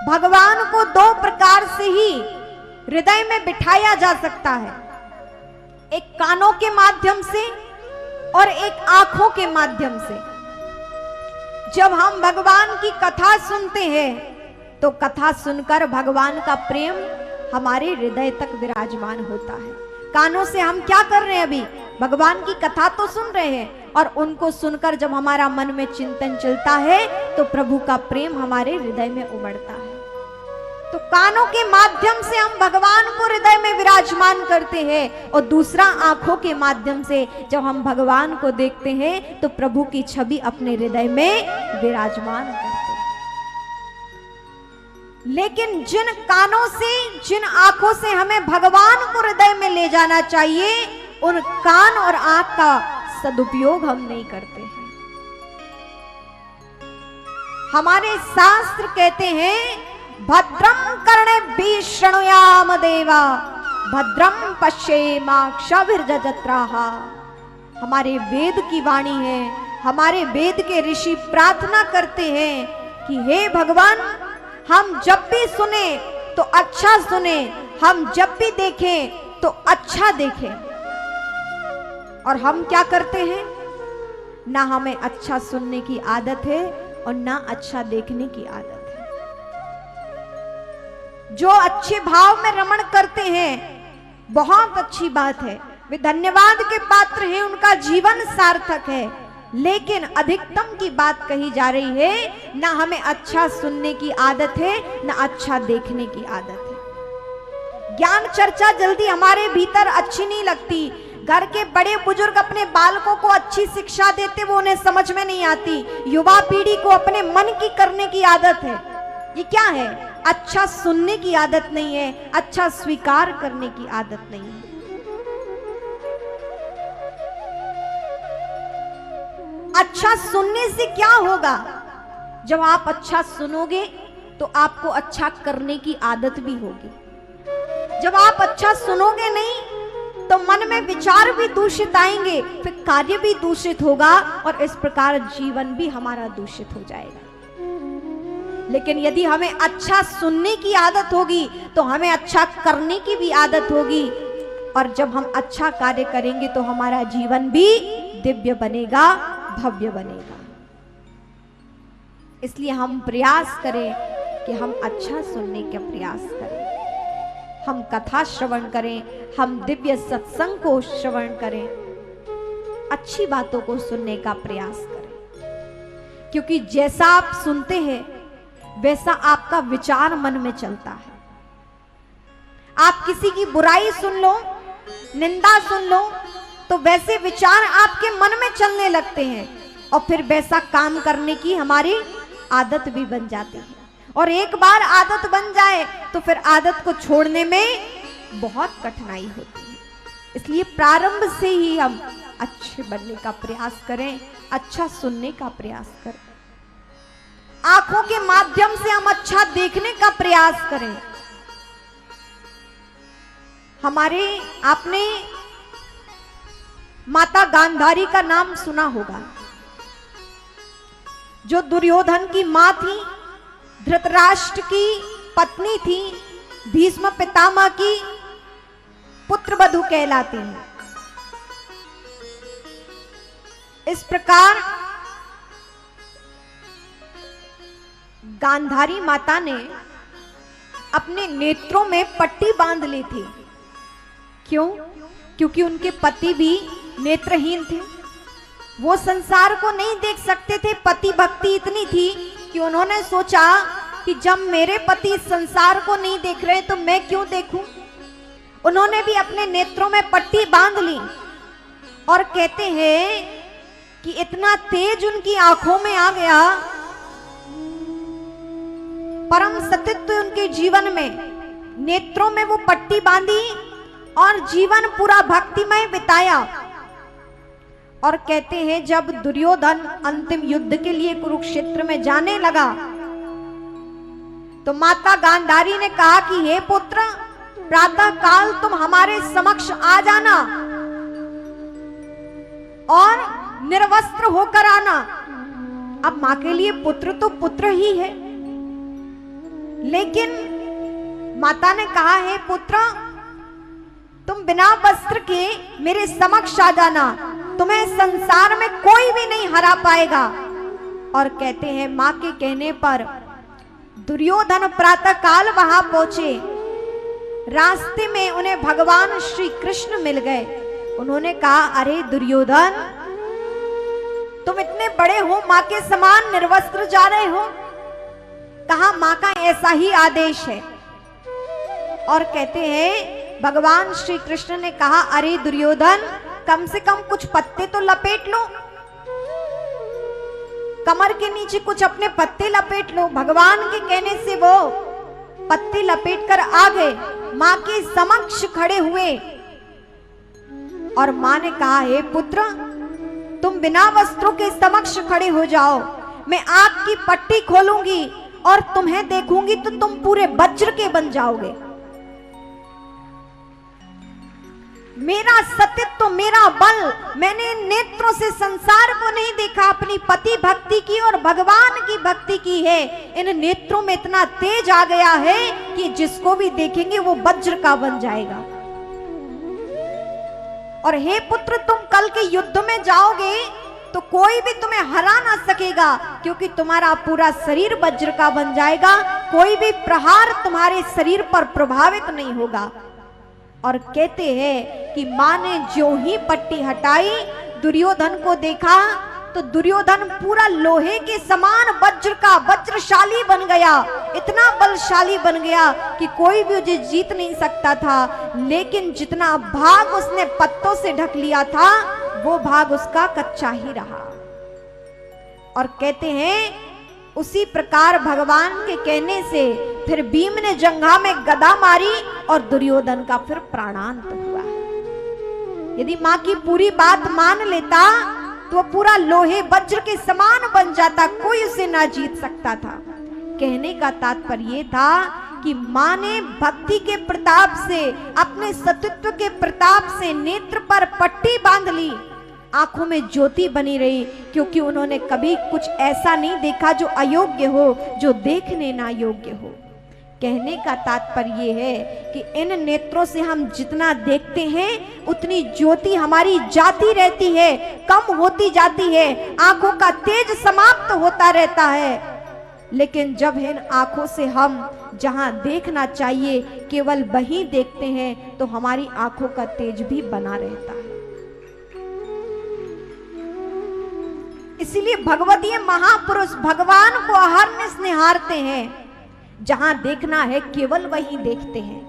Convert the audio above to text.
भगवान को दो प्रकार से ही हृदय में बिठाया जा सकता है, एक कानों के माध्यम से और एक आंखों के माध्यम से। जब हम भगवान की कथा सुनते हैं तो कथा सुनकर भगवान का प्रेम हमारे हृदय तक विराजमान होता है। कानों से हम क्या कर रहे हैं, अभी भगवान की कथा तो सुन रहे हैं, और उनको सुनकर जब हमारा मन में चिंतन चलता है तो प्रभु का प्रेम हमारे हृदय में उमड़ता है। तो कानों के माध्यम से हम भगवान को हृदय में विराजमान करते हैं, और दूसरा आंखों के माध्यम से जब हम भगवान को देखते हैं तो प्रभु की छवि अपने हृदय में विराजमान करते हैं। लेकिन जिन कानों से, जिन आंखों से हमें भगवान को हृदय में ले जाना चाहिए, उन कान और आंख का सदुपयोग हम नहीं करते हैं। हमारे शास्त्र कहते हैं भद्रम कर्णेभिः शृणुयाम देवा भद्रम पश्येमाक्षभिर्यजत्राः। हमारे वेद की वाणी है, हमारे वेद के ऋषि प्रार्थना करते हैं कि हे भगवान, हम जब भी सुने तो अच्छा सुने, हम जब भी देखें तो अच्छा देखें। और हम क्या करते हैं, ना हमें अच्छा सुनने की आदत है और ना अच्छा देखने की आदत है। जो अच्छे भाव में रमण करते हैं बहुत अच्छी बात है, वे धन्यवाद के पात्र हैं, उनका जीवन सार्थक है। लेकिन अधिकतम की बात कही जा रही है, ना हमें अच्छा सुनने की आदत है, ना अच्छा देखने की आदत है। ज्ञान चर्चा जल्दी हमारे भीतर अच्छी नहीं लगती। घर के बड़े बुजुर्ग अपने बालकों को अच्छी शिक्षा देते, वो उन्हें समझ में नहीं आती। युवा पीढ़ी को अपने मन की करने की आदत है। ये क्या है? अच्छा सुनने की आदत नहीं है, अच्छा स्वीकार करने की आदत नहीं है। अच्छा सुनने से क्या होगा? जब आप अच्छा सुनोगे तो आपको अच्छा करने की आदत भी होगी। जब आप अच्छा सुनोगे नहीं तो मन में विचार भी दूषित आएंगे, फिर कार्य भी दूषित होगा, और इस प्रकार जीवन भी हमारा दूषित हो जाएगा। लेकिन यदि हमें अच्छा सुनने की आदत होगी तो हमें अच्छा करने की भी आदत होगी, और जब हम अच्छा कार्य करेंगे तो हमारा जीवन भी दिव्य बनेगा, भव्य बनेगा। इसलिए हम प्रयास करें कि हम अच्छा सुनने का प्रयास करें, हम कथा श्रवण करें, हम दिव्य सत्संग को श्रवण करें, अच्छी बातों को सुनने का प्रयास करें। क्योंकि जैसा आप सुनते हैं वैसा आपका विचार मन में चलता है। आप किसी की बुराई सुन लो, निंदा सुन लो, तो वैसे विचार आपके मन में चलने लगते हैं, और फिर वैसा काम करने की हमारी आदत भी बन जाती है। और एक बार आदत बन जाए तो फिर आदत को छोड़ने में बहुत कठिनाई होती है। इसलिए प्रारंभ से ही हम अच्छे बनने का प्रयास करें, अच्छा सुनने का प्रयास करें, आंखों के माध्यम से हम अच्छा देखने का प्रयास करें। आपने माता गांधारी का नाम सुना होगा, जो दुर्योधन की मां थी, धृतराष्ट्र की पत्नी थी, भीष्म पितामह की पुत्रवधू कहलाती हैं। इस प्रकार गांधारी माता ने अपने नेत्रों में पट्टी बांध ली थी। क्यों? क्योंकि उनके पति भी नेत्रहीन थे, वो संसार को नहीं देख सकते थे। पति भक्ति इतनी थी कि उन्होंने सोचा कि जब मेरे पति संसार को नहीं देख रहे तो मैं क्यों देखूं। उन्होंने भी अपने नेत्रों में पट्टी बांध ली, और कहते हैं कि इतना तेज उनकी आंखों में आ गया, परम सतित्व उनके जीवन में, नेत्रों में वो पट्टी बांधी और जीवन पूरा भक्तिमय बिताया। और कहते हैं जब दुर्योधन अंतिम युद्ध के लिए कुरुक्षेत्र में जाने लगा तो माता गांधारी ने कहा कि हे पुत्र, प्रातः काल तुम हमारे समक्ष आ जाना और निर्वस्त्र होकर आना। अब मां के लिए पुत्र तो पुत्र ही है, लेकिन माता ने कहा, हे पुत्र, तुम बिना वस्त्र के मेरे समक्ष आ जाना, तुम्हें संसार में कोई भी नहीं हरा पाएगा। और कहते हैं मां के कहने पर दुर्योधन प्रातः काल वहां पहुंचे। रास्ते में उन्हें भगवान श्री कृष्ण मिल गए। उन्होंने कहा, अरे दुर्योधन, तुम इतने बड़े हो, मां के समान निर्वस्त्र जा रहे हो। कहा, मां का ऐसा ही आदेश है। और कहते हैं भगवान श्री कृष्ण ने कहा, अरे दुर्योधन, कम से कम कुछ पत्ते तो लपेट लो, कमर के नीचे कुछ अपने पत्ते लपेट लो। भगवान के कहने से वो पत्ते लपेट कर आ गए, मां के समक्ष खड़े हुए। और मां ने कहा, हे पुत्र, तुम बिना वस्त्रों के समक्ष खड़े हो जाओ, मैं आग की पट्टी खोलूंगी और तुम्हें देखूंगी तो तुम पूरे वज्र के बन जाओगे। मेरा सतीत्व, मेरा बल, मैंने नेत्रों से संसार को नहीं देखा, अपनी पति भक्ति की और भगवान की भक्ति की है। इन नेत्रों में इतना तेज आ गया है कि जिसको भी देखेंगे वो वज्र का बन जाएगा। और हे पुत्र, तुम कल के युद्ध में जाओगे तो कोई भी तुम्हें हरा ना सकेगा, क्योंकि तुम्हारा पूरा शरीर वज्र का बन जाएगा, कोई भी प्रहार तुम्हारे शरीर पर प्रभावित नहीं होगा। और कहते हैं कि मां ने जो ही पट्टी हटाई, दुर्योधन को देखा तो दुर्योधन पूरा लोहे के समान वज्र का वज्रशाली बन गया, इतना बलशाली बन गया कि कोई भी उसे जीत नहीं सकता था। लेकिन जितना भाग उसने पत्तों से ढक लिया था, वो भाग उसका कच्चा ही रहा। और कहते हैं उसी प्रकार भगवान के कहने से फिर भीम ने जंघा में गदा मारी और दुर्योधन का फिर प्राणांत हुआ। यदि मां की पूरी बात मान लेता तो वो पूरा लोहे वज्र के समान बन जाता, कोई उसे ना जीत सकता था। कहने का तात्पर्य ये था कि मां ने भक्ति के प्रताप से, अपने सतीत्व के प्रताप से नेत्र पर पट्टी बांध ली, आंखों में ज्योति बनी रही, क्योंकि उन्होंने कभी कुछ ऐसा नहीं देखा जो अयोग्य हो, जो देखने ना योग्य हो। कहने का तात्पर्य ये है कि इन नेत्रों से हम जितना देखते हैं उतनी ज्योति हमारी जाती रहती है, कम होती जाती है, आंखों का तेज समाप्त होता रहता है। लेकिन जब इन आंखों से हम जहां देखना चाहिए केवल वही देखते हैं तो हमारी आंखों का तेज भी बना रहता है। इसीलिए भगवतीय महापुरुष भगवान को अहर्निश निहारते हैं, जहां देखना है केवल वही देखते हैं।